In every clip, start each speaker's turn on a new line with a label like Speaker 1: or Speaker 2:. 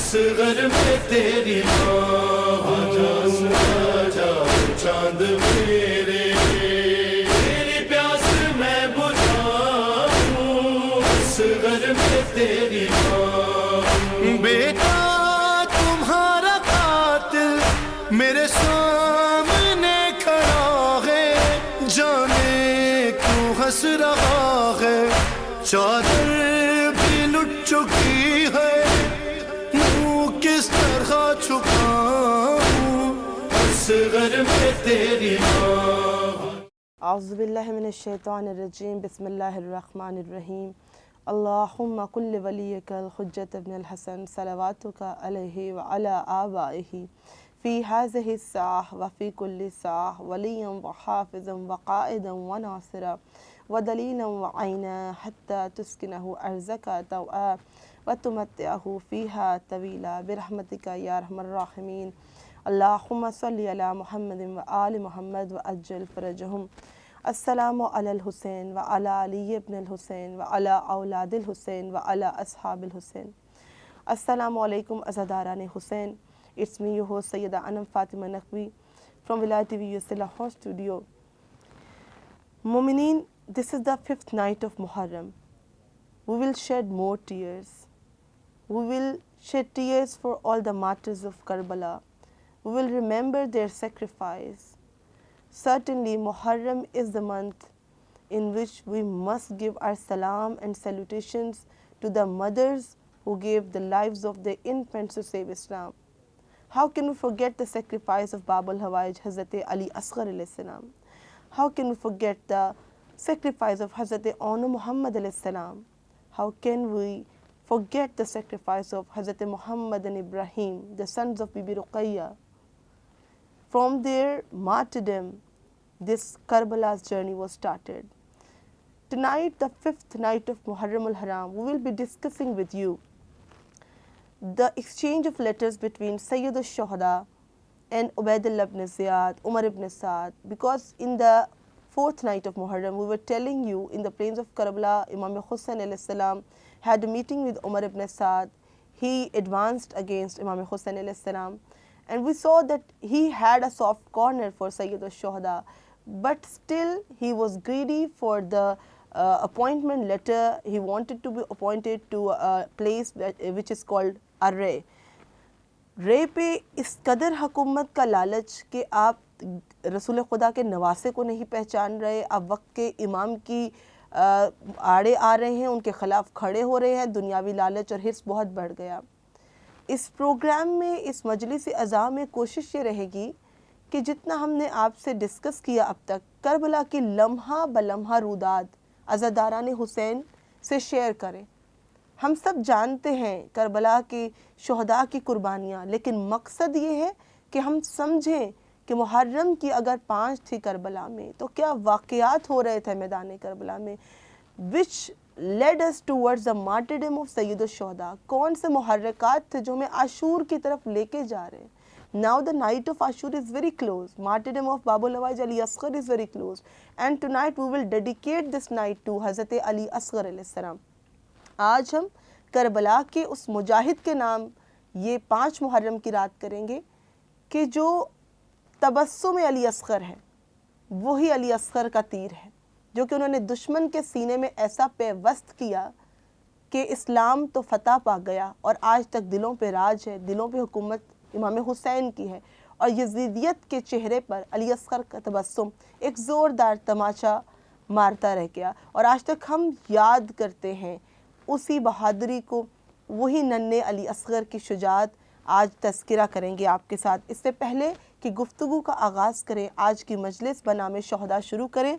Speaker 1: صغر میں تیری ماں آجا چاند میرے، تیری پیاس میں بجھاؤں صغر میں تیری ماں۔ بیٹا تمہارا قاتل میرے سامنے کھڑا ہے، جانے کیوں ہنس رہا ہے، چادر بھی لٹ چکی ہے، کس طرح چھپاؤں اصغر میں تیری ماں۔
Speaker 2: اعوذ باللہ من الشیطان الرجیم، بسم اللہ الرحمن الرحیم۔ اللہم کل ولیک الحجۃ ابن الحسن صلواتک علیہ وعلی آبائہ فی ہذہ الساعہ وفی کل ساعہ ولیا وحافظا وقائدا وناصرا ودلیلا وعینا حتی تسکنہ ارضک طوعا وتمتعہ فیہا طویلا برحمتک یا ارحم الراحمین۔ اللہم صلی علی محمد وآل محمد وعجل فرجہم۔ السلام علی الحسین وعلی علی ابن الحسین وعلی اولاد الحسین وعلی اصحاب الحسین۔ السلام علیکم عزاداران حسین، it's me your host Syeda Anam Fatima Naqvi from Wilayat T V USA Lahore studio. مومنین، this is the 5th night of Muharram. We will shed more tears. We will shed tears for all the martyrs of Karbala. We will remember their sacrifice. Certainly, Muharram is the month in which we must give our salam and salutations to the mothers who gave the lives of their infants to save Islam. How can we forget the sacrifice of Bab al-Hawaij, Hazrat Ali Asghar alayhi salam? How can we forget the sacrifice of Hazrat Aunu Muhammad alayhi salam? How can we forget the sacrifice of Hazrat Muhammad and Ibrahim, the sons of Bibi Ruqayya? From their martyrdom, this Karbala's journey was started. Tonight, the 5th night of Muharram al-Haram, we will be discussing with you the exchange of letters between Sayyid al-Shuhada and Ubaidullah ibn Ziyad, Umar ibn Saad, because in the 4th night of Muharram, we were telling you in the plains of Karbala, Imam Hussain alayhi salam had a meeting with Umar ibn Saad. He advanced against Imam Hussain alayhi salam, and we saw that he had a soft corner for Sayyid al-Shuhada, but still he was greedy for the appointment letter. He wanted to be appointed to a place which is called Ar-Ray. رے پہ اس قدر حکومت کا لالچ کہ آپ رسول خدا کے نواسے کو نہیں پہچان رہے، آپ وقت کے امام کی آڑے آ رہے ہیں، ان کے خلاف کھڑے ہو رہے ہیں، دنیاوی لالچ اور حرص بہت بڑھ گیا۔ اس پروگرام میں، اس مجلس اعزاء میں کوشش یہ رہے گی کہ جتنا ہم نے آپ سے ڈسکس کیا اب تک، کربلا کی لمحہ بلمحہ روداد عزاداران حسین سے شیئر کریں۔ ہم سب جانتے ہیں کربلا کے شہداء کی قربانیاں، لیکن مقصد یہ ہے کہ ہم سمجھیں کہ محرم کی اگر 5 تھی کربلا میں تو کیا واقعات ہو رہے تھے میدان کربلا میں which led us towards the martyrdom of سید الشہداء۔ کون سے محرکات تھے جو ہمیں عاشور کی طرف لے کے جا رہے ہیں۔ Now the night of Ashur is very close. Martyrdom of Bab al-Hawaij Ali Asghar is very close. And tonight we will dedicate this night to Hazrat Ali Asghar alayhi salam. آج ہم کربلا کے اس مجاہد کے نام یہ 5 محرم کی رات کریں گے کہ جو تبسم علی اصغر ہے، وہی علی اصغر کا تیر ہے، جو کہ انہوں نے دشمن کے سینے میں ایسا پیوست کیا کہ اسلام تو فتح پا گیا اور آج تک دلوں پہ راج ہے، دلوں پہ حکومت امام حسین کی ہے، اور یزیدیت کے چہرے پر علی اصغر کا تبسم ایک زوردار تماشا مارتا رہ گیا، اور آج تک ہم یاد کرتے ہیں اسی بہادری کو، وہی ننھے علی اصغر کی شجاعت آج تذکرہ کریں گے آپ کے ساتھ۔ اس سے پہلے کہ گفتگو کا آغاز کریں، آج کی مجلس بنام شہداء شروع کریں۔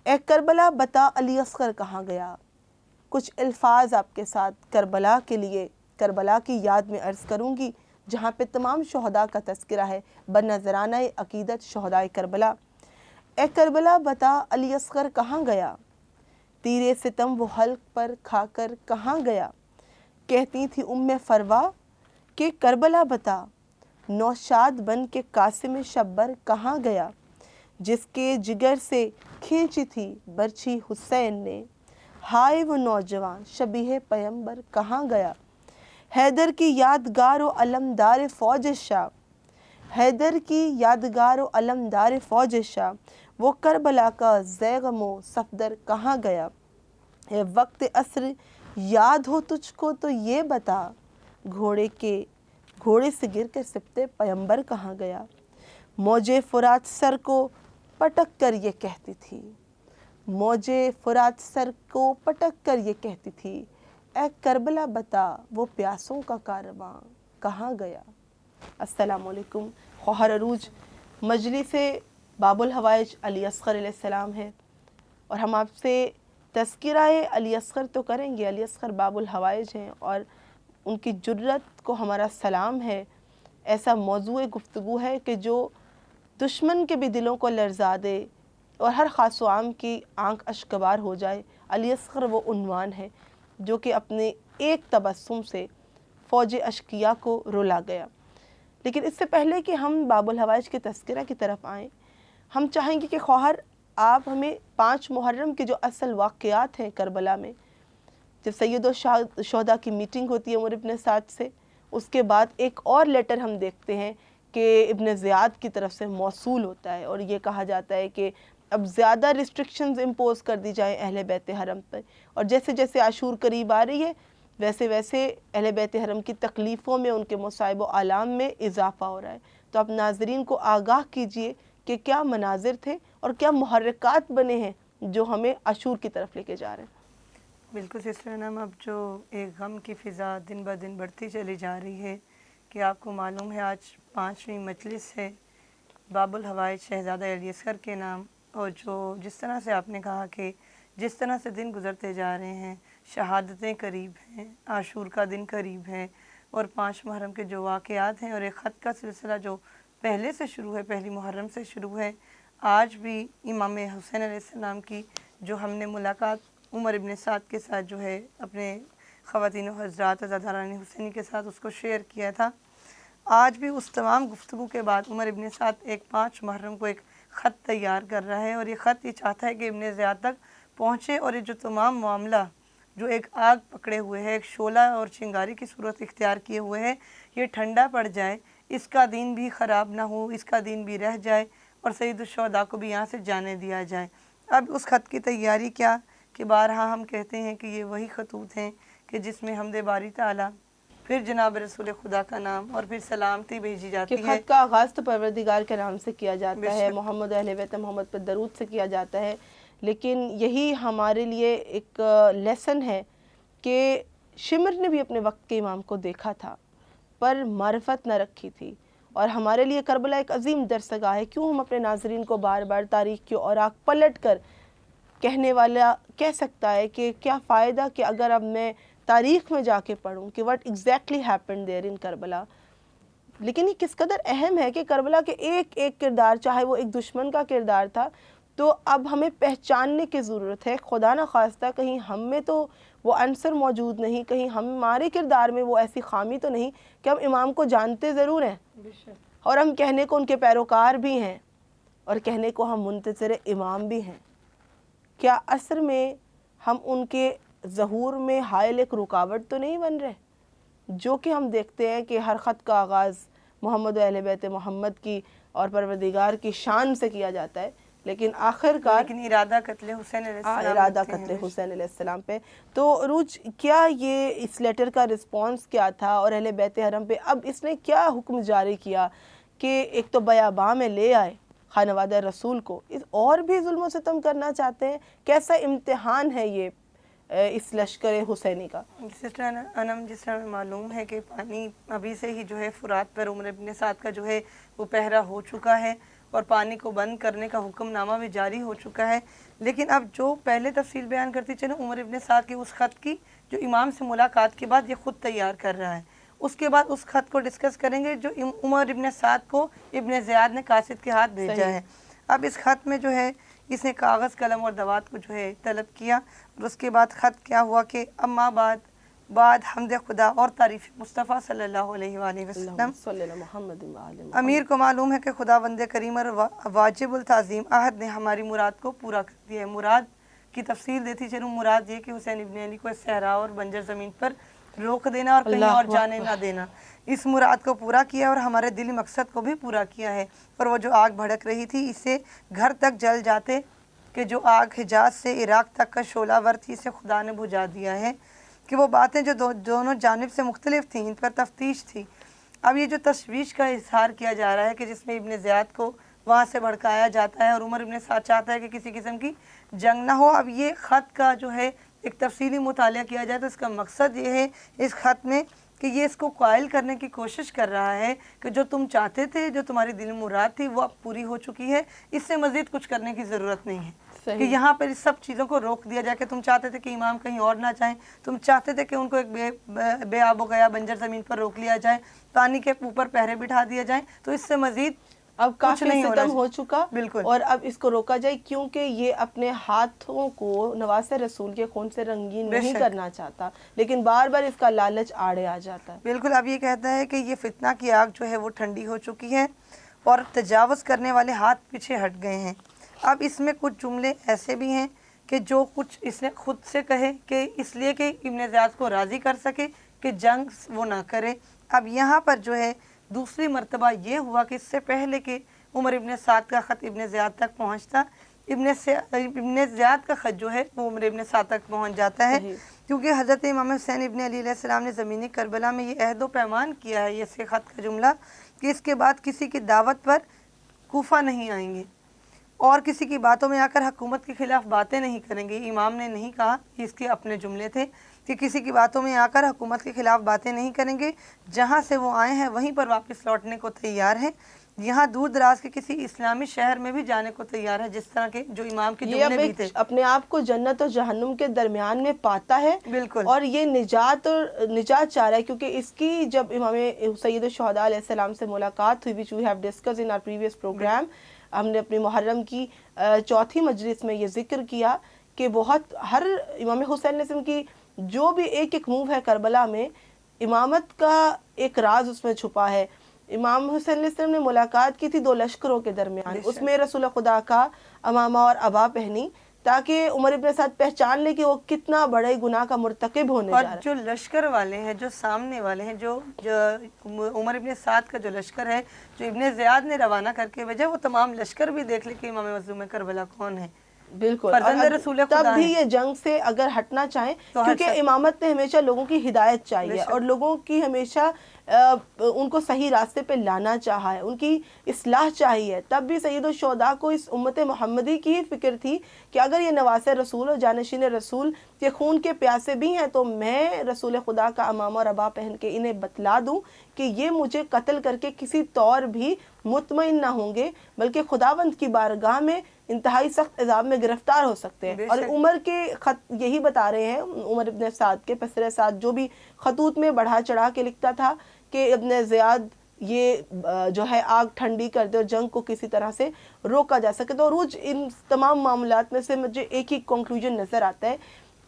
Speaker 2: اے کربلا بتا علی اصغر کہاں گیا؟ کچھ الفاظ آپ کے ساتھ کربلا کے لیے، کربلا کی یاد میں عرض کروں گی، جہاں پہ تمام شہداء کا تذکرہ ہے بنظرانہ عقیدت شہداء کربلا۔ اے کربلا بتا علی اصغر کہاں گیا؟ تیرے ستم وہ حلق پر کھا کر کہاں گیا؟ کہتی تھی ام فروا کہ کربلا بتا، نوشاد بن کے قاسم شبر کہاں گیا؟ جس کے جگر سے کھینچی تھی برچھی حسین نے، ہائے وہ نوجوان شبیہ پیمبر کہاں گیا؟ حیدر کی یادگار و علمدار فوج شاہ، حیدر کی یادگار و علمدار فوج شاہ، وہ کربلا کا زیغم و صفدر کہاں گیا؟ اے وقت عصر یاد ہو تجھ کو تو یہ بتا، گھوڑے سے گر کر سبتے پیمبر کہاں گیا؟ موج فرات سر کو پٹک کر یہ کہتی تھی، موج فرات سر کو پٹک کر یہ کہتی تھی، اے کربلا بتا وہ پیاسوں کا کارواں کہاں گیا؟ السلام علیکم۔ خواہر عروج مجلس باب الحوائج علی اصغر علیہ السلام ہے، اور ہم آپ سے تذکرہ علی اصغر تو کریں گے، علی اصغر باب الحوائج ہیں اور ان کی جرت کو ہمارا سلام ہے۔ ایسا موضوع گفتگو ہے کہ جو دشمن کے بھی دلوں کو لرزا دے اور ہر خاص و عام کی آنکھ اشکبار ہو جائے۔ علی اصغر وہ عنوان ہے جو کہ اپنے ایک تبسم سے فوج اشقیاء کو رلا گیا۔ لیکن اس سے پہلے کہ ہم باب الحوائج کے تذکرہ کی طرف آئیں، ہم چاہیں گے کہ خواہر آپ ہمیں 5 محرم کے جو اصل واقعات ہیں کربلا میں، جب سید الشہداء کی میٹنگ ہوتی ہے عمر ابن سعد سے، اس کے بعد ایک اور لیٹر ہم دیکھتے ہیں کہ ابن زیاد کی طرف سے موصول ہوتا ہے، اور یہ کہا جاتا ہے کہ اب زیادہ ریسٹرکشنز امپوز کر دی جائیں اہل بیت حرم پر، اور جیسے جیسے عاشور قریب آ رہی ہے ویسے ویسے اہل بیت حرم کی تکلیفوں میں، ان کے مصائب و آلام میں اضافہ ہو رہا ہے۔ تو آپ ناظرین کو آگاہ کیجئے کہ کیا مناظر تھے اور کیا محرکات بنے ہیں جو ہمیں عاشور کی طرف لے کے جا رہے ہیں۔
Speaker 3: بالکل سسٹر انم، اب جو ایک غم کی فضا دن بہ دن بڑھتی چلی جا رہی ہے کہ آپ کو معلوم ہے آج 5ویں مجلس ہے باب الحوائج شہزادہ علی اصغر کے نام، اور جو جس طرح سے آپ نے کہا کہ جس طرح سے دن گزرتے جا رہے ہیں، شہادتیں قریب ہیں، عاشور کا دن قریب ہے، اور 5 محرم کے جو واقعات ہیں اور ایک خط کا سلسلہ جو پہلے سے شروع ہے، پہلی محرم سے شروع ہے، آج بھی امام حسین علیہ السلام کی جو ہم نے ملاقات عمر ابن سعد کے ساتھ جو ہے اپنے خواتین و حضرات عزاداران حسینی کے ساتھ اس کو شیئر کیا تھا، آج بھی اس تمام گفتگو کے بعد عمر ابن سعد ایک 5 محرم کو ایک خط تیار کر رہا ہے، اور یہ خط یہ چاہتا ہے کہ ابن زیاد تک پہنچے اور یہ جو تمام معاملہ جو ایک آگ پکڑے ہوئے ہے، ایک شعلہ اور چنگاری کی صورت اختیار کیے ہوئے ہے، یہ ٹھنڈا پڑ جائے، اس کا دین بھی خراب نہ ہو، اس کا دین بھی رہ جائے، اور سید الشہداء کو بھی یہاں سے جانے دیا جائے۔ اب اس خط کی تیاری کیا کہ بارہا ہم کہتے ہیں کہ یہ وہی خطوط ہیں کہ جس میں حمد باری تعالیٰ، پھر جناب رسول خدا کا نام اور پھر سلامتی بھیجی جاتی ہے۔
Speaker 2: خط کا آغاز تو پروردگار کے نام سے کیا جاتا ہے، محمد اہل بیت محمد پر درود سے کیا جاتا ہے، لیکن یہی ہمارے لیے ایک لیسن ہے کہ شمر نے بھی اپنے وقت کے امام کو دیکھا تھا پر معرفت نہ رکھی تھی، اور ہمارے لیے کربلا ایک عظیم درسگاہ ہے۔ کیوں ہم اپنے ناظرین کو بار بار تاریخ کی اوراق پلٹ کر کہنے والا کہہ سکتا ہے کہ کیا فائدہ کہ اگر اب میں تاریخ میں جا کے پڑھوں کہ what exactly happened there in Karbala, لیکن یہ کس قدر اہم ہے کہ کربلا کے ایک ایک کردار، چاہے وہ ایک دشمن کا کردار تھا، تو اب ہمیں پہچاننے کی ضرورت ہے۔ خدا نہ خواستہ کہیں ہم میں تو وہ عنصر موجود نہیں، کہیں ہمارے کردار میں وہ ایسی خامی تو نہیں کہ ہم امام کو جانتے ضرور ہیں اور ہم کہنے کو ان کے پیروکار بھی ہیں اور کہنے کو ہم منتظر امام بھی ہیں، کیا عصر میں ہم ان کے ظہور میں حائل ایک رکاوٹ تو نہیں بن رہے؟ جو کہ ہم دیکھتے ہیں کہ ہر خط کا آغاز محمد و اہل بیت محمد کی اور پروردگار کی شان سے کیا جاتا ہے، لیکن آخر کار
Speaker 3: ارادہ قتل حسین علیہ السلام،
Speaker 2: ارادہ قتل حسین علیہ السلام پہ۔ تو عروج کیا یہ اس لیٹر کا رسپانس کیا تھا اور اہل بیت حرم پہ اب اس نے کیا حکم جاری کیا کہ ایک تو بیاباں میں لے آئے خانوادہ رسول کو، اور بھی ظلم و ستم کرنا چاہتے ہیں؟ کیسا امتحان ہے یہ اس لشکر حسینی کا؟
Speaker 3: سسٹر انم، جس طرح معلوم ہے کہ پانی ابھی سے ہی جو ہے فرات پر عمر ابن سعد کا جو ہے وہ پہرا ہو چکا ہے اور پانی کو بند کرنے کا حکم نامہ بھی جاری ہو چکا ہے، لیکن اب جو پہلے تفصیل بیان کرتی چلو عمر ابن سعد کی اس خط کی جو امام سے ملاقات کے بعد یہ خود تیار کر رہا ہے، اس کے بعد اس خط کو ڈسکس کریں گے جو عمر ابن سعد کو ابن زیاد نے قاصد کے ہاتھ بھیجا ہے۔ اب اس خط میں جو ہے اس نے کاغذ قلم اور دوات کو جو ہے طلب کیا، اور اس کے بعد خط کیا ہوا کہ اما بعد حمد خدا اور تعریف مصطفیٰ صلی اللہ علیہ وآلہ وسلم، امیر کو معلوم ہے کہ خدا بند کریم اور واجب التعظیم عہد نے ہماری مراد کو پورا کر دیا ہے۔ مراد کی تفصیل دیتی چلوں، مراد یہ کہ حسین ابن علی کو اس صحرا اور بنجر زمین پر روک دینا اور کہیں اور جانے نہ دینا، اس مراد کو پورا کیا اور ہمارے دلی مقصد کو بھی پورا کیا ہے۔ اور وہ جو آگ بھڑک رہی تھی اسے گھر تک جل جاتے کہ جو آگ حجاز سے عراق تک کا شعلہ ور تھی اسے خدا نے بجھا دیا ہے، کہ وہ باتیں جو دونوں جانب سے مختلف تھیں ان پر تفتیش تھی۔ اب یہ جو تشویش کا اظہار کیا جا رہا ہے کہ جس میں ابن زیاد کو وہاں سے بھڑکایا جاتا ہے اور عمر ابن سعد چاہتا ہے کہ کسی قسم کی جنگ نہ ہو۔ اب یہ خط کا جو ہے ایک تفصیلی مطالعہ کیا جائے تو اس کا مقصد یہ ہے اس خط میں کہ یہ اس کو قائل کرنے کی کوشش کر رہا ہے کہ جو تم چاہتے تھے، جو تمہاری دل مراد تھی وہ اب پوری ہو چکی ہے، اس سے مزید کچھ کرنے کی ضرورت نہیں ہے۔ کہ یہاں پر اس سب چیزوں کو روک دیا جائے کہ تم چاہتے تھے کہ امام کہیں اور نہ جائیں، تم چاہتے تھے کہ ان کو ایک بے آب و گیا بنجر زمین پر روک لیا جائے، پانی کے اوپر پہرے بٹھا دیا جائیں، تو اس سے مزید
Speaker 2: اب کافی ستم ہو چکا،
Speaker 3: بالکل،
Speaker 2: اور اب اس کو روکا جائے کیونکہ یہ اپنے ہاتھوں کو نواز رسول کے خون سے رنگین نہیں کرنا چاہتا، لیکن بار بار اس کا لالچ آڑے آ جاتا ہے۔
Speaker 3: بالکل، اب یہ کہتا ہے کہ یہ فتنہ کی آگ جو ہے وہ ٹھنڈی ہو چکی ہے اور تجاوز کرنے والے ہاتھ پیچھے ہٹ گئے ہیں۔ اب اس میں کچھ جملے ایسے بھی ہیں کہ جو کچھ اس نے خود سے کہے کہ اس لیے کہ ابن زیاد کو راضی کر سکے کہ جنگ وہ نہ کرے۔ اب یہاں پر جو ہے دوسری مرتبہ یہ ہوا کہ اس سے پہلے کہ عمر ابن سعد کا خط ابن زیاد تک پہنچتا، ابن زیاد کا خط جو ہے وہ عمر ابن سعد تک پہنچ جاتا ہے، کیونکہ حضرت امام حسین ابن علی علیہ السلام نے زمین کربلا میں یہ عہد و پیمان کیا ہے، یہ سے خط کا جملہ، کہ اس کے بعد کسی کی دعوت پر کوفہ نہیں آئیں گے اور کسی کی باتوں میں آ کر حکومت کے خلاف باتیں نہیں کریں گے۔ امام نے نہیں کہا، اس کے اپنے جملے تھے کہ کسی کی باتوں میں آ کر حکومت کے خلاف باتیں نہیں کریں گے، جہاں سے وہ آئے ہیں وہیں پر واپس لوٹنے کو تیار ہیں، یہاں دور دراز کے کسی اسلامی شہر میں بھی جانے کو تیار ہے، جس طرح کے جو امام کے جملے بھی تھے۔
Speaker 2: اپنے آپ کو جنت اور جہنم کے درمیان میں پاتا ہے،
Speaker 3: بالکل،
Speaker 2: اور یہ نجات چاہ رہا ہے، کیونکہ اس کی جب امام سید الشہداء علیہ السلام سے ملاقات ہوئی which we have discussed in our previous program، ہم نے اپنی محرم کی چوتھی مجلس میں یہ ذکر کیا کہ بہت ہر امام حسین علیہ السلام کی جو بھی ایک موو ہے کربلا میں، امامت کا ایک راز اس میں چھپا ہے۔ امام حسین علیہ السلام نے ملاقات کی تھی دو لشکروں کے درمیان، اس میں رسول خدا کا امامہ اور ابا پہنی تاکہ عمر ابن سعد پہچان لے کہ وہ کتنا بڑے گناہ کا مرتکب ہونے جا رہا ہے۔
Speaker 3: اور جو لشکر والے ہیں، جو سامنے والے ہیں، جو عمر ابن سعد کا جو لشکر ہے جو ابن زیاد نے روانہ کر کے بھیجا، وہ تمام لشکر بھی دیکھ لے کہ امام مظلوم کربلا کون ہے۔
Speaker 2: بالکل،
Speaker 3: فرزند رسول خدا
Speaker 2: تب بھی یہ جنگ سے اگر ہٹنا چاہیں، کیونکہ امامت نے ہمیشہ لوگوں کی ہدایت چاہیے اور لوگوں کی ہمیشہ ان کو صحیح راستے پہ لانا چاہا ہے، ان کی اصلاح چاہیے۔ تب بھی سید الشہداء کو اس امت محمدی کی ہی فکر تھی کہ اگر یہ نواس رسول اور جانشین رسول کے خون کے پیاسے بھی ہیں تو میں رسول خدا کا امامہ اور ابا پہن کے انہیں بتلا دوں کہ یہ مجھے قتل کر کے کسی طور بھی مطمئن نہ ہوں گے، بلکہ خداوند کی بارگاہ میں انتہائی سخت عذاب میں گرفتار ہو سکتے ہیں۔ اور عمر کے خط یہی بتا رہے ہیں، عمر ابن سعد کے پسر سعد جو بھی خطوط میں بڑھا چڑھا کے لکھتا تھا کہ ابن زیاد یہ جو ہے آگ ٹھنڈی کر دے اور جنگ کو کسی طرح سے روکا جا سکے۔ تو روز ان تمام معاملات میں سے مجھے ایک ہی کنکلوژن نظر آتا ہے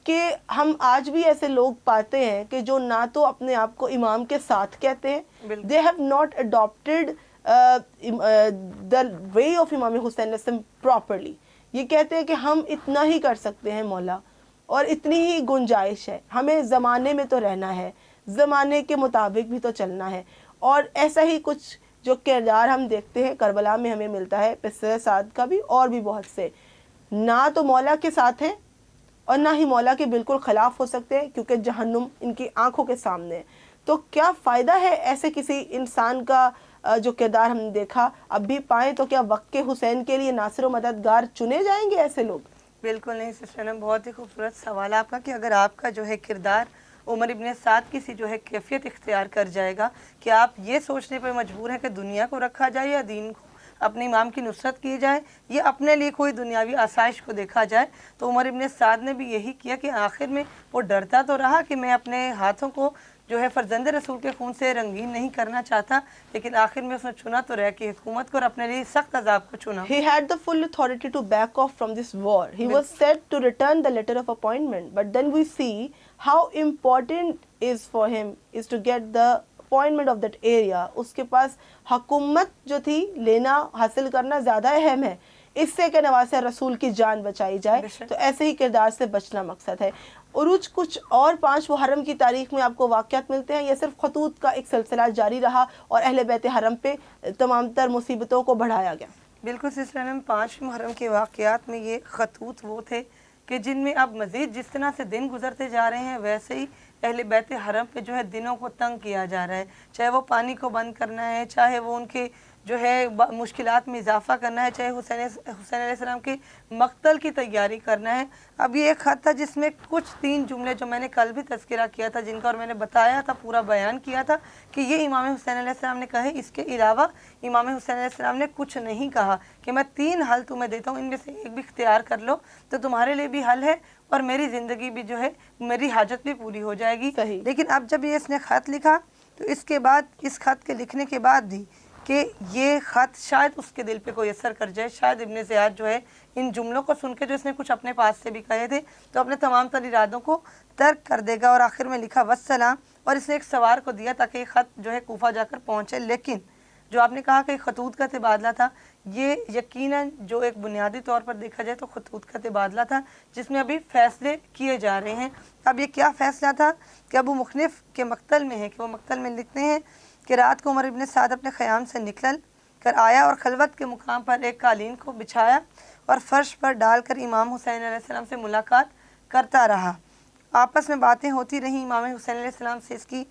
Speaker 2: کہ ہم آج بھی ایسے لوگ پاتے ہیں کہ جو نہ تو اپنے آپ کو امام کے ساتھ کہتے ہیں، they have not adopted the way of امام حسین علیہ السلام properly، یہ کہتے ہیں کہ ہم اتنا ہی کر سکتے ہیں مولا اور اتنی ہی گنجائش ہے، ہمیں زمانے میں تو رہنا ہے، زمانے کے مطابق بھی تو چلنا ہے۔ اور ایسا ہی کچھ جو کردار ہم دیکھتے ہیں کربلا میں ہمیں ملتا ہے، پسر سعد کا بھی اور بھی بہت سے، نہ تو مولا کے ساتھ ہیں اور نہ ہی مولا کے بالکل خلاف ہو سکتے ہیں، کیونکہ جہنم ان کی آنکھوں کے سامنے ہے۔ تو کیا فائدہ ہے ایسے کسی انسان کا جو کردار ہم نے دیکھا اب بھی پائیں؟ تو کیا وقت کے حسین کے لیے ناصر و مددگار چنے جائیں گے ایسے لوگ؟
Speaker 3: بالکل نہیں سسٹر، بہت ہی خوبصورت سوال آپ کا کہ اگر آپ کا جو ہے کردار عمر ابن سعد کی سی جو ہے کیفیت اختیار کر جائے گا کہ آپ یہ سوچنے پر مجبور ہیں کہ دنیا کو رکھا جائے یا دین کو، اپنے امام کی نصرت کی جائے یا اپنے لیے کوئی دنیاوی آسائش کو دیکھا جائے، تو عمر ابن سعد نے بھی یہی کیا کہ آخر میں وہ ڈرتا تو رہا کہ میں اپنے ہاتھوں کو جو ہے فرزند رسول کے خون سے رنگین نہیں کرنا چاہتا، لیکن آخر میں اس نے چنا تو رہ کہ حکومت کو اور اپنے لیے سخت عذاب کو چنا۔
Speaker 2: He had the full authority to back off from this war. He was said to return the letter of appointment, but then we see how important is for him is to get the appointment of that area. اس کے پاس حکومت جو تھی لینا حاصل کرنا زیادہ اہم ہے اس سے کہ نواز رسول کی جان بچائی جائے، تو ایسے ہی کردار سے بچنا مقصد ہے۔ عروج کچھ اور 5 محرم کی تاریخ میں آپ کو واقعات ملتے ہیں، یا صرف خطوط کا ایک سلسلہ جاری رہا اور اہل بیت حرم پہ تمام تر مصیبتوں کو بڑھایا گیا؟
Speaker 3: بالکل سسٹر انم، 5 محرم کے واقعات میں یہ خطوط وہ تھے کہ جن میں اب مزید جس طرح سے دن گزرتے جا رہے ہیں ویسے ہی اہل بیت حرم پہ جو ہے دنوں کو تنگ کیا جا رہا ہے، چاہے وہ پانی کو بند کرنا ہے، چاہے وہ ان کے جو ہے مشکلات میں اضافہ کرنا ہے، چاہے حسین علیہ السلام کے مقتل کی تیاری کرنا ہے۔ اب یہ ایک خط تھا جس میں کچھ 3 جملے جو میں نے کل بھی تذکرہ کیا تھا، جن کا اور میں نے بتایا تھا، پورا بیان کیا تھا کہ یہ امام حسین علیہ السلام نے کہے، اس کے علاوہ امام حسین علیہ السلام نے کچھ نہیں کہا کہ میں 3 حل تمہیں دیتا ہوں، ان میں سے ایک بھی اختیار کر لو تو تمہارے لیے بھی حل ہے اور میری زندگی بھی جو ہے، میری حاجت بھی پوری ہو جائے گی۔
Speaker 2: صحیح۔
Speaker 3: لیکن اب جب یہ اس نے خط لکھا تو اس کے بعد، اس خط کے لکھنے کے بعد بھی کہ یہ خط شاید اس کے دل پہ کوئی اثر کر جائے، شاید ابن زیاد جو ہے ان جملوں کو سن کے جو اس نے کچھ اپنے پاس سے بھی کہے تھے تو اپنے تمام تر ارادوں کو ترک کر دے گا، اور آخر میں لکھا وسلام، اور اس نے ایک سوار کو دیا تاکہ یہ خط جو ہے کوفہ جا کر پہنچے۔ لیکن جو آپ نے کہا کہ خطوط کا تبادلہ تھا، یہ یقیناً جو ایک بنیادی طور پر دیکھا جائے تو خطوط کا تبادلہ تھا جس میں ابھی فیصلے کیے جا رہے ہیں۔ اب یہ کیا فیصلہ تھا کہ ابو مخنف کے مقتل میں ہے کہ وہ مقتل میں لکھتے ہیں کہ رات کو عمر ابن سعد اپنے خیام سے نکل کر آیا اور خلوت کے مقام پر ایک قالین کو بچھایا اور فرش پر ڈال کر امام حسین علیہ السلام سے ملاقات کرتا رہا۔ آپس میں باتیں ہوتی رہیں امام حسین علیہ السلام سے اس کی،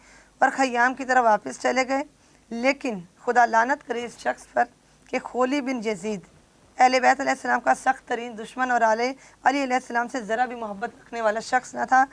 Speaker 3: اور خیام کی طرف واپس چلے گئے۔ لیکن خدا لعنت کرے اس شخص پر کہ خولی بن یزید اہل بیت علیہ السلام کا سخت ترین دشمن اور علی علیہ السلام سے ذرا بھی محبت رکھنے والا شخص نہ تھا،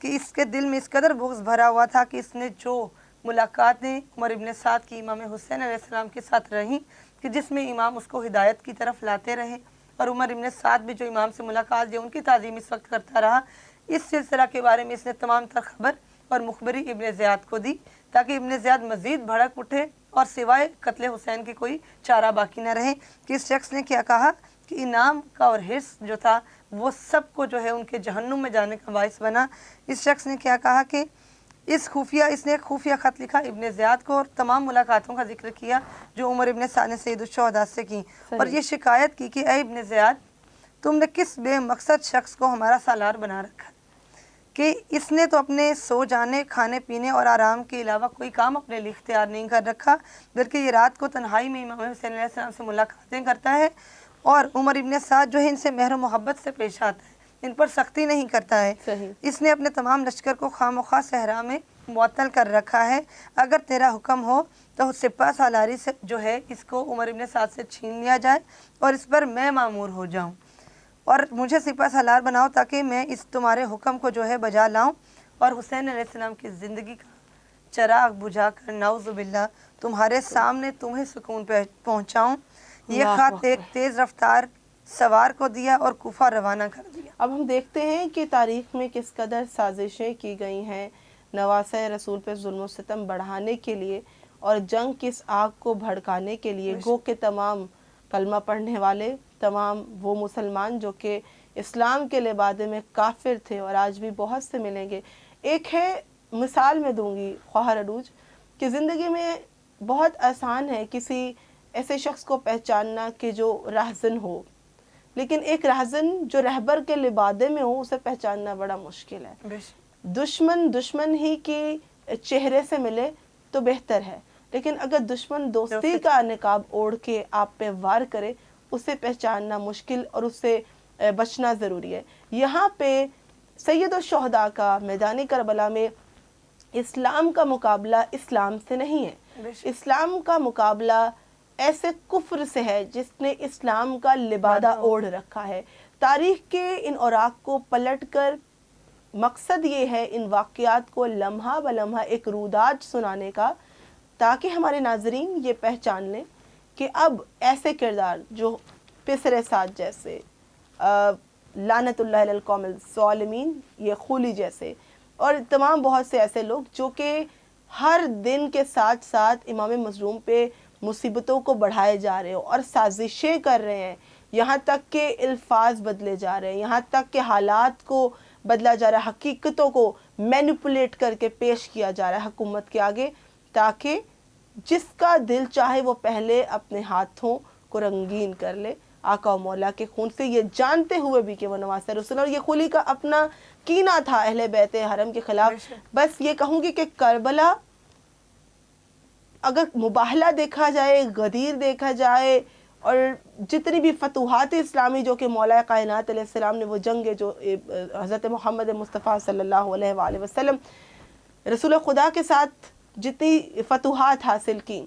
Speaker 3: کہ اس کے دل میں اس قدر بغض بھرا ہوا تھا کہ اس نے جو ملاقاتیں عمر ابن سعد کی امام حسین علیہ السلام کے ساتھ رہیں کہ جس میں امام اس کو ہدایت کی طرف لاتے رہے، اور عمر ابن سعد بھی جو امام سے ملاقات جو ان کی تعظیم اس وقت کرتا رہا، اس سلسلہ کے بارے میں اس نے تمام تر خبر اور مخبری ابن زیاد کو دی تاکہ ابن زیاد مزید بھڑک اٹھے اور سوائے قتل حسین کے کوئی چارہ باقی نہ رہے۔ کہ اس شخص نے کیا کہا کہ انعام کا اور حرص جو تھا وہ سب کو جو ہے ان کے جہنم میں جانے کا باعث بنا۔ اس شخص نے کیا کہا کہ اس نے ایک خفیہ خط لکھا ابن زیاد کو اور تمام ملاقاتوں کا ذکر کیا جو عمر ابن سعد نے سید الشہداء سے کی، اور یہ شکایت کی کہ اے ابن زیاد، تم نے کس بے مقصد شخص کو ہمارا سالار بنا رکھا کہ اس نے تو اپنے سو جانے، کھانے پینے اور آرام کے علاوہ کوئی کام اپنے لیے اختیار نہیں کر رکھا، بلکہ یہ رات کو تنہائی میں امام حسین علیہ السلام سے ملاقاتیں کرتا ہے، اور عمر ابن سعد جو ہے ان سے مہر و محبت سے پیش آتا ہے، ان پر سختی نہیں کرتا ہے۔
Speaker 2: صحیح۔
Speaker 3: اس نے اپنے تمام لشکر کو خامخواہ صحرا میں معطل کر رکھا ہے، اگر تیرا حکم ہو تو سپہ سالاری سے جو ہے اس کو عمر ابن سعد سے چھین لیا جائے اور اس پر میں مامور ہو جاؤں، اور مجھے سپہ سالار بناؤ تاکہ میں اس تمہارے حکم کو جو ہے بجا لاؤں اور حسین علیہ السلام کی زندگی کا چراغ بجھا کر نعوذ باللہ تمہارے سامنے تمہیں سکون پہنچاؤں۔ یہ خط ایک تیز رفتار سوار کو دیا اور کوفہ روانہ کر دیا۔
Speaker 2: اب ہم دیکھتے ہیں کہ تاریخ میں کس قدر سازشیں کی گئی ہیں نواسہ رسول پہ ظلم و ستم بڑھانے کے لیے اور جنگ کی اس آگ کو بھڑکانے کے لیے، گو کہ تمام کلمہ پڑھنے والے، تمام وہ مسلمان جو کہ اسلام کے لبادے میں کافر تھے اور آج بھی بہت سے ملیں گے۔ ایک ہے، مثال میں دوں گی خواہر عروج، کہ زندگی میں بہت آسان ہے کسی ایسے شخص کو پہچاننا کہ جو راہزن ہو، لیکن ایک راہزن جو رہبر کے لبادے میں ہو اسے پہچاننا بڑا مشکل ہے۔ دشمن ہی کی چہرے سے ملے تو بہتر ہے، لیکن اگر دشمن دوستی کا نقاب اوڑھ کے آپ پہ وار کرے اسے پہچاننا مشکل اور اس سے بچنا ضروری ہے۔ یہاں پہ سید الشہداء کا میدان کربلا میں اسلام کا مقابلہ اسلام سے نہیں ہے، اسلام کا مقابلہ ایسے کفر سے ہے جس نے اسلام کا لبادہ اوڑھ رکھا ہے۔ تاریخ کے ان اوراق کو پلٹ کر مقصد یہ ہے ان واقعات کو لمحہ بلمحہ ایک روداد سنانے کا، تاکہ ہمارے ناظرین یہ پہچان لیں کہ اب ایسے کردار جو پسر سعد جیسے، لعنت اللہ علی القوم الظالمین، یہ خولی جیسے، اور تمام بہت سے ایسے لوگ جو کہ ہر دن کے ساتھ ساتھ امام مظلوم پہ مصیبتوں کو بڑھائے جا رہے ہو اور سازشیں کر رہے ہیں، یہاں تک کہ الفاظ بدلے جا رہے ہیں، یہاں تک کہ حالات کو بدلا جا رہا ہے، حقیقتوں کو مینیپولیٹ کر کے پیش کیا جا رہا ہے حکومت کے آگے، تاکہ جس کا دل چاہے وہ پہلے اپنے ہاتھوں کو رنگین کر لے، آقا و مولا کے خون سے، یہ جانتے ہوئے بھی کہ وہ نواسہ رسول، اور یہ خلی کا اپنا کینہ تھا اہل بیت حرم کے خلاف. بس یہ کہوں گی کہ کربلا اگر مباہلہ دیکھا جائے، غدیر دیکھا جائے، اور جتنی بھی فتوحات اسلامی جو کہ مولا کائنات علیہ السلام نے وہ جنگ جو حضرت محمد مصطفیٰ صلی اللہ علیہ وآلہ وسلم رسول خدا کے ساتھ جتنی فتوحات حاصل کی،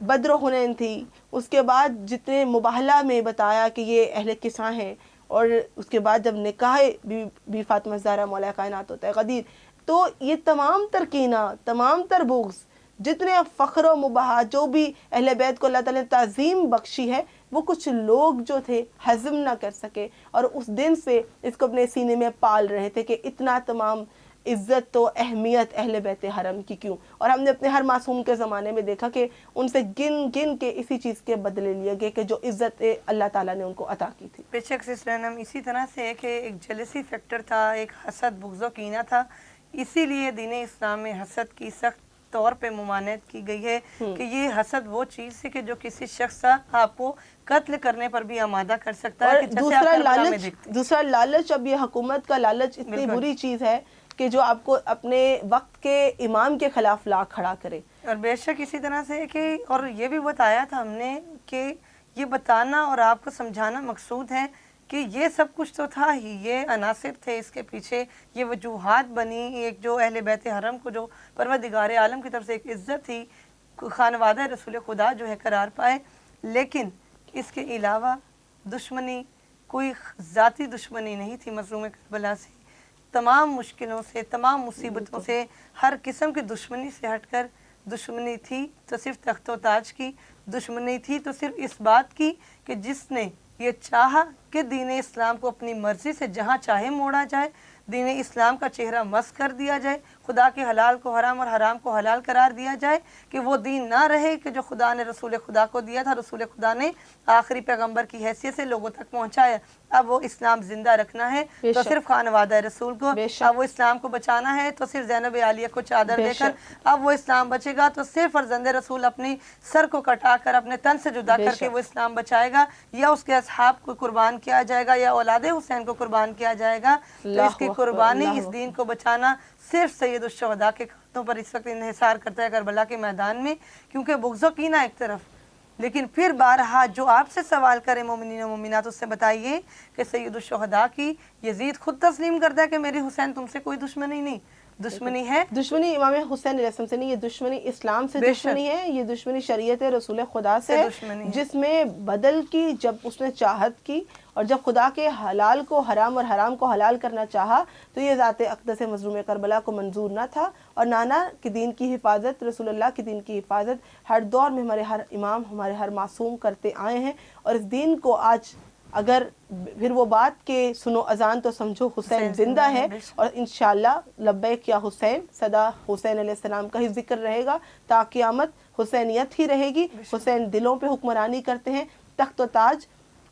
Speaker 2: بدر و حنین تھی، اس کے بعد جتنے مباہلہ میں بتایا کہ یہ اہل کساں ہیں، اور اس کے بعد جب نکاح بی فاطمہ زہرا مولا کائنات ہوتا ہے غدیر، تو یہ تمام تر کینہ، تمام تر بغض، جتنے فخر و مباحات جو بھی اہل بیت کو اللہ تعالیٰ نے تعظیم بخشی ہے، وہ کچھ لوگ جو تھے ہضم نہ کر سکے، اور اس دن سے اس کو اپنے سینے میں پال رہے تھے کہ اتنا تمام عزت تو اہمیت اہل بیت حرم کی کیوں. اور ہم نے اپنے ہر معصوم کے زمانے میں دیکھا کہ ان سے گن گن کے اسی چیز کے بدلے لیے گئے کہ جو عزت اللہ تعالیٰ نے ان کو عطا کی تھی.
Speaker 3: بے شک سسٹر انم، اسی طرح سے کہ ایک جلسی فیکٹر تھا، ایک حسد، بغض و کینہ تھا. اسی لیے دین اسلام میں حسد کی سخت طور پہ ممانعت کی گئی ہے کہ یہ حسد وہ چیز ہے کہ جو کسی شخص آپ کو قتل کرنے پر بھی آمادہ کر سکتا ہے.
Speaker 2: دوسرا لالچ، اب یہ حکومت کا لالچ اتنی بری چیز ہے کہ جو آپ کو اپنے وقت کے امام کے خلاف لا کھڑا کرے.
Speaker 3: اور بے شک اسی طرح سے کہ اور یہ بھی بتایا تھا ہم نے کہ یہ بتانا اور آپ کو سمجھانا مقصود ہے کہ یہ سب کچھ تو تھا ہی، یہ عناصر تھے اس کے پیچھے، یہ وجوہات بنی، ایک جو اہل بیت حرم کو جو پروردگار عالم کی طرف سے ایک عزت تھی، خانوادہ رسول خدا جو ہے قرار پائے. لیکن اس کے علاوہ دشمنی، کوئی ذاتی دشمنی نہیں تھی مظلوم کربلا سے. تمام مشکلوں سے، تمام مصیبتوں سے، ہر قسم کی دشمنی سے ہٹ کر دشمنی تھی تو صرف تخت و تاج کی، دشمنی تھی تو صرف اس بات کی کہ جس نے یہ چاہا کہ دین اسلام کو اپنی مرضی سے جہاں چاہے موڑا جائے، دین اسلام کا چہرہ مسخ کر دیا جائے، خدا کے حلال کو حرام اور حرام کو حلال قرار دیا جائے، کہ وہ دین نہ رہے کہ جو خدا نے رسول خدا کو دیا تھا، رسول خدا نے آخری پیغمبر کی حیثیت سے لوگوں تک پہنچایا. اب وہ اسلام زندہ رکھنا ہے تو صرف خانوادہ رسول کو، اب وہ اسلام کو بچانا ہے تو صرف زینب عالیہ کو چادر دے کر، اب وہ اسلام بچے گا تو صرف فرزند رسول اپنی سر کو کٹا کر اپنے تن سے جدا کر کے وہ اسلام بچائے گا، یا اس کے اصحاب کو قربان کیا جائے گا، یا اولاد حسین کو قربان کیا جائے گا. تو اس کی قربانی، اس دین کو بچانا صرف سید الشہداء کے ہاتھوں پر اس وقت انحصار کرتا ہے کربلا کے میدان میں، کیونکہ بغض و کینہ ایک طرف. لیکن پھر بارہا جو آپ سے سوال کرے مومنین و مومنات، اس سے بتائیے کہ سید الشہداء کی یزید خود تسلیم کرتا ہے کہ میری حسین تم سے کوئی دشمنی نہیں. دشمنی ہے،
Speaker 2: دشمنی امام حسین علیہ السلام سے نہیں، یہ دشمنی اسلام سے دشمنی ہے، یہ دشمنی شریعت رسول خدا سے ہے، جس میں بدل کی جب اس نے چاہت کی، اور جب خدا کے حلال کو حرام اور حرام کو حلال کرنا چاہا تو یہ ذات اقدس مظلوم کربلا کو منظور نہ تھا. اور نانا کے دین کی حفاظت، رسول اللہ کے دین کی حفاظت ہر دور میں ہمارے ہر امام، ہمارے ہر معصوم کرتے آئے ہیں. اور اس دین کو آج اگر پھر وہ بات کہ سنو اذان تو سمجھو حسین زندہ ہے، اور انشاءاللہ لبیک یا حسین، صدا حسین علیہ السلام کا ہی ذکر رہے گا تا قیامت، حسینیت ہی رہے گی. حسین دلوں پہ حکمرانی کرتے ہیں، تخت و تاج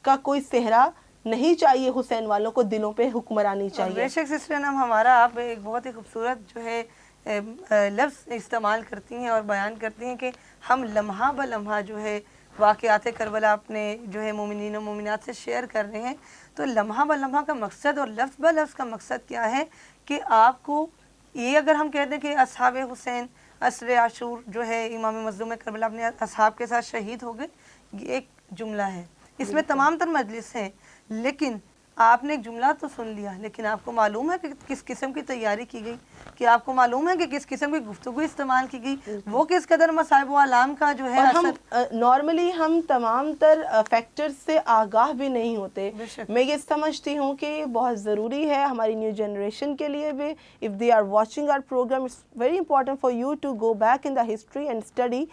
Speaker 2: کا کوئی صحرا نہیں چاہیے، حسین والوں کو دلوں پہ حکمرانی چاہیے.
Speaker 3: بے شک سسٹر انم، ہمارا آپ ایک بہت ہی خوبصورت جو ہے لفظ استعمال کرتی ہیں اور بیان کرتی ہیں کہ ہم لمحہ بہ لمحہ جو ہے واقعات کربلا اپنے جو ہے مومنین و مومنات سے شیئر کر رہے ہیں. تو لمحہ بہ لمحہ کا مقصد اور لفظ بہ لفظ کا مقصد کیا ہے کہ آپ کو یہ اگر ہم کہتے ہیں کہ اصحاب حسین عصر عاشور جو ہے امام مظلوم کربلا اپنے اصحاب کے ساتھ شہید ہو گئے، یہ ایک جملہ ہے، اس میں تمام تر مجلس ہیں. لیکن آپ نے ایک جملہ تو سن لیا، لیکن آپ کو معلوم ہے کہ کس قسم کی تیاری کی گئی، کہ آپ کو معلوم ہے کہ کس قسم کی گفتگو استعمال کی گئی، وہ کس قدر مصائب و آلام کا جو ہے.
Speaker 2: اور ہم نارملی ہم تمام تر فیکٹرز سے آگاہ بھی نہیں ہوتے. میں یہ سمجھتی ہوں کہ یہ بہت ضروری ہے ہماری نیو جنریشن کے لیے بھی. if they are watching our program, it's very important for you to go back in the history and study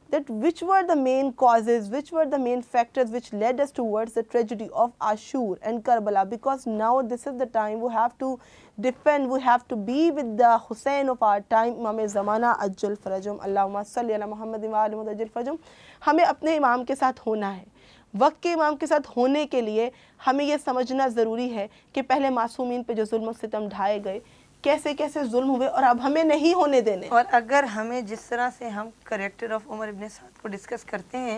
Speaker 2: that which were the main causes, which were the main factors which led us towards the tragedy of Ashur and Karbala, because now this is the time we have to defend, we have to be with the Hussein of our time, Imam Zamana Ajjal Farajum, Allahumma salli ala Muhammad wa ali Muhammad Ajjal Farajum. ہمیں اپنے امام کے ساتھ ہونا ہے، وقت کے امام کے ساتھ ہونے کے لیے ہمیں یہ سمجھنا ضروری ہے کہ پہلے معصومین پہ جو ظلم و ستم ڈھائے گئے، کیسے کیسے ظلم ہوئے، اور اب ہمیں نہیں ہونے دینے.
Speaker 3: اور اگر ہمیں جس طرح سے ہم کریکٹر آف عمر ابن سعد کو ڈسکس کرتے ہیں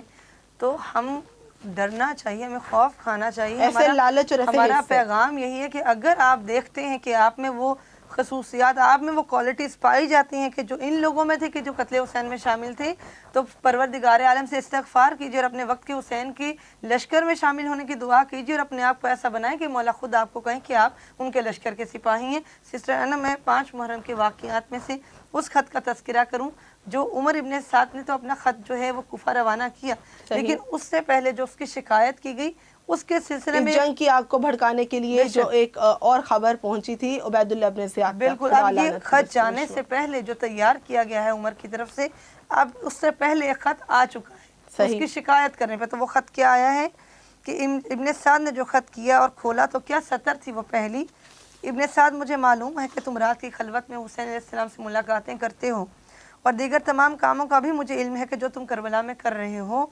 Speaker 3: تو ہم ڈرنا چاہیے، ہمیں خوف کھانا چاہیے.
Speaker 2: ایسے لالچ اور ایسے
Speaker 3: ہمارا
Speaker 2: حصے.
Speaker 3: پیغام یہی ہے کہ اگر آپ دیکھتے ہیں کہ آپ میں وہ خصوصیات، آپ میں وہ کوالٹیز پائی جاتی ہیں کہ جو ان لوگوں میں تھے کہ جو قتل حسین میں شامل تھے، تو پروردگار عالم سے استغفار کیجیے اور اپنے وقت کے حسین کی لشکر میں شامل ہونے کی دعا کیجیے اور اپنے آپ کو ایسا بنائیں کہ مولا خود آپ کو کہیں کہ آپ ان کے لشکر کے سپاہی ہیں. سسٹر انا، میں 5 محرم کے واقعات میں سے اس خط کا تذکرہ کروں جو عمر ابن سعد نے تو اپنا خط جو ہے وہ کوفہ روانہ کیا، لیکن اس سے پہلے جو اس کی شکایت کی گئی اس کے سلسلے میں
Speaker 2: اس جنگ کی آگ کو بھڑکانے کے لیے جو ایک اور خبر پہنچی تھی عبید اللہ ابن زیاد.
Speaker 3: بالکل، اب یہ خط جانے سے پہلے جو تیار کیا گیا ہے عمر کی طرف سے، اب اس سے پہلے ایک خط آ چکا ہے اس کی شکایت کرنے پہ. تو وہ خط کیا آیا ہے کہ ابن سعد نے جو خط کیا اور کھولا تو کیا سطر تھی وہ پہلی: ابن سعد، مجھے معلوم ہے کہ تم رات کی خلوت میں حسین علیہ السلام سے ملاقاتیں کرتے ہو اور دیگر تمام کاموں کا بھی مجھے علم ہے کہ جو تم کربلا میں کر رہے ہو،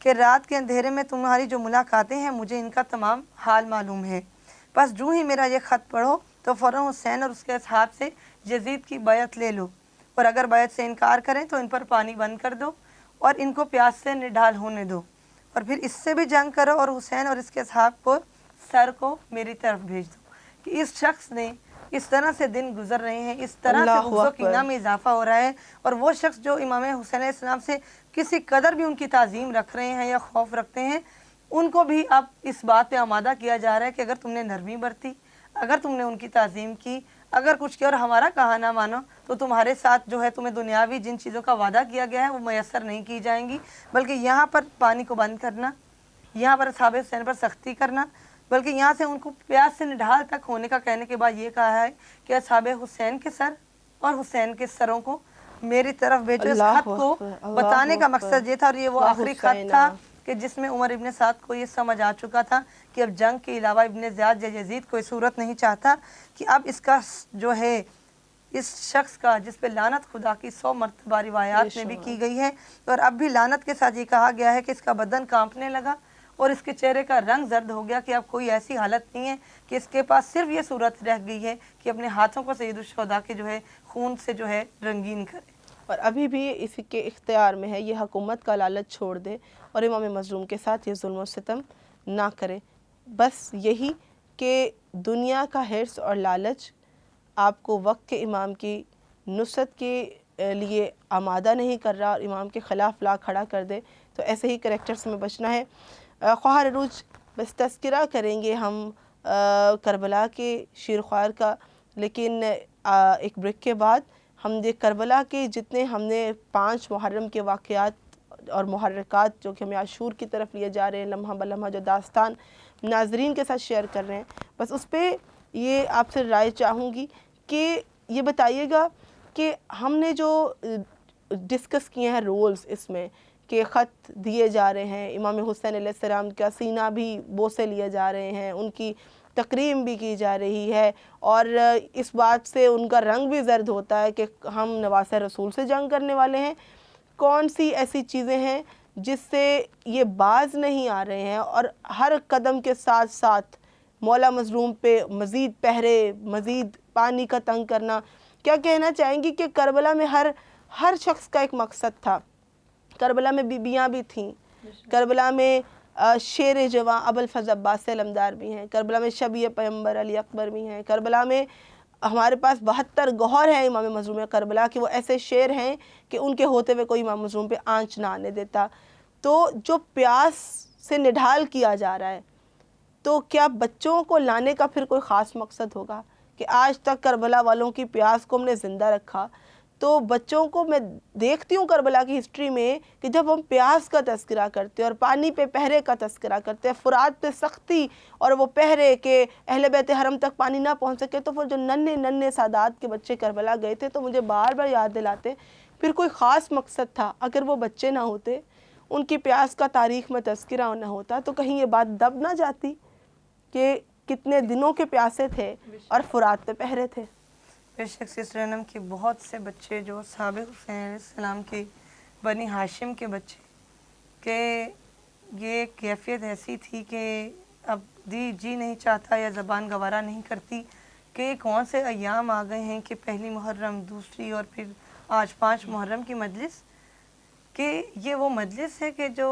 Speaker 3: کہ رات کے اندھیرے میں تمہاری جو ملاقاتیں ہیں مجھے ان کا تمام حال معلوم ہے. بس جو ہی میرا یہ خط پڑھو تو فوراً حسین اور اس کے اصحاب سے یزید کی بیعت لے لو، اور اگر بیعت سے انکار کریں تو ان پر پانی بند کر دو اور ان کو پیاس سے نڈھال ہونے دو، اور پھر اس سے بھی جنگ کرو اور حسین اور اس کے اصحاب کو سر کو میری طرف بھیج دو. کہ اس شخص نے اس طرح سے دن گزر رہے ہیں، اس طرح سے بغض و کینہ میں اضافہ ہو رہا ہے، اور وہ شخص جو امام حسین علیہ السلام سے کسی قدر بھی ان کی تعظیم رکھ رہے ہیں یا خوف رکھتے ہیں، ان کو بھی اب اس بات پہ آمادہ کیا جا رہا ہے کہ اگر تم نے نرمی برتی، اگر تم نے ان کی تعظیم کی، اگر کچھ کیا اور ہمارا کہا نہ مانو تو تمہارے ساتھ جو ہے تمہیں دنیاوی جن چیزوں کا وعدہ کیا گیا ہے وہ میسر نہیں کی جائیں گی. بلکہ یہاں پر پانی کو بند کرنا، یہاں پر اصحاب حسین پر سختی کرنا، بلکہ یہاں سے ان کو پیاس سے نڈھال تک ہونے کا کہنے کے بعد یہ کہا ہے کہ اصحاب حسین کے سر اور حسین کے سروں کو میری طرف بھیجو. اس خط کو بتانے کا مقصد یہ تھا، اور یہ وہ آخری خط تھا کہ جس میں عمر ابن سعد کو یہ سمجھ آ چکا تھا کہ اب جنگ کے علاوہ ابن زیاد یا یزید کوئی صورت نہیں چاہتا، کہ اب اس کا جو ہے اس شخص کا جس پہ لعنت خدا کی 100 مرتبہ روایات میں بھی کی گئی ہے، اور اب بھی لعنت کے ساتھ یہ کہا گیا ہے کہ اس کا بدن کانپنے لگا اور اس کے چہرے کا رنگ زرد ہو گیا، کہ اب کوئی ایسی حالت نہیں ہے کہ اس کے پاس صرف یہ صورت رہ گئی ہے کہ اپنے ہاتھوں کو سید الشہداء کے جو ہے خون سے جو ہے رنگین کرے.
Speaker 2: اور ابھی بھی اسی کے اختیار میں ہے یہ حکومت کا لالچ چھوڑ دے اور امام مظلوم کے ساتھ یہ ظلم و ستم نہ کرے. بس یہی کہ دنیا کا حرص اور لالچ آپ کو وقت کے امام کی نصرت کے لیے آمادہ نہیں کر رہا اور امام کے خلاف لا کھڑا کر دے. تو ایسے ہی کریکٹرز میں بچنا ہے. خواہر عروج بس تذکرہ کریں گے ہم کربلا کے شیر خوار کا، لیکن ایک بریک کے بعد ہم کربلا کے جتنے ہم نے 5 محرم کے واقعات اور محرکات جو کہ ہمیں عاشور کی طرف لیے جا رہے ہیں، لمحہ بلمحہ جو داستان ناظرین کے ساتھ شیئر کر رہے ہیں، بس اس پہ یہ آپ سے رائے چاہوں گی کہ یہ بتائیے گا کہ ہم نے جو ڈسکس کیے ہیں رولز اس میں کہ خط دیے جا رہے ہیں، امام حسین علیہ السلام کا سینہ بھی بوسے لیے جا رہے ہیں، ان کی تکریم بھی کی جا رہی ہے، اور اس بات سے ان کا رنگ بھی زرد ہوتا ہے کہ ہم نواسہ رسول سے جنگ کرنے والے ہیں. کون سی ایسی چیزیں ہیں جس سے یہ باز نہیں آ رہے ہیں اور ہر قدم کے ساتھ ساتھ مولا مظلوم پہ مزید پہرے، مزید پانی کا تنگ کرنا؟ کیا کہنا چاہیں گی کہ کربلا میں ہر شخص کا ایک مقصد تھا. کربلا میں بیبیاں بھی تھیں، کربلا میں شیر جواں ابوالفضل عباس علمدار بھی ہیں، کربلا میں شبیہ پیغمبر علی اکبر بھی ہیں، کربلا میں ہمارے پاس 72 گوہر ہیں امام مظلوم کربلا کہ وہ ایسے شیر ہیں کہ ان کے ہوتے ہوئے کوئی امام مظلوم پہ آنچ نہ آنے دیتا. تو جو پیاس سے نڈھال کیا جا رہا ہے، تو کیا بچوں کو لانے کا پھر کوئی خاص مقصد ہوگا کہ آج تک کربلا والوں کی پیاس کو ہم نے زندہ رکھا؟ تو بچوں کو میں دیکھتی ہوں کربلا کی ہسٹری میں کہ جب ہم پیاس کا تذکرہ کرتے ہیں اور پانی پہ پہرے کا تذکرہ کرتے ہیں، فرات پہ سختی اور وہ پہرے کہ اہل بیت حرم تک پانی نہ پہنچ سکے، تو وہ جو ننھے سادات کے بچے کربلا گئے تھے تو مجھے بار بار یاد دلاتے پھر کوئی خاص مقصد تھا. اگر وہ بچے نہ ہوتے، ان کی پیاس کا تاریخ میں تذکرہ نہ ہوتا، تو کہیں یہ بات دب نہ جاتی کہ کتنے دنوں کے پیاسے تھے اور فرات پہ پہرے تھے.
Speaker 3: بے شک سسٹر انم کے بہت سے بچے جو صحابہ حسین علیہ السلام کے بنی ہاشم کے بچے، کہ یہ کیفیت ایسی تھی کہ اب جی نہیں چاہتا یا زبان گوارا نہیں کرتی کہ کون سے ایام آ گئے ہیں کہ پہلی محرم، دوسری اور پھر آج 5 محرم کی مجلس، کہ یہ وہ مجلس ہے کہ جو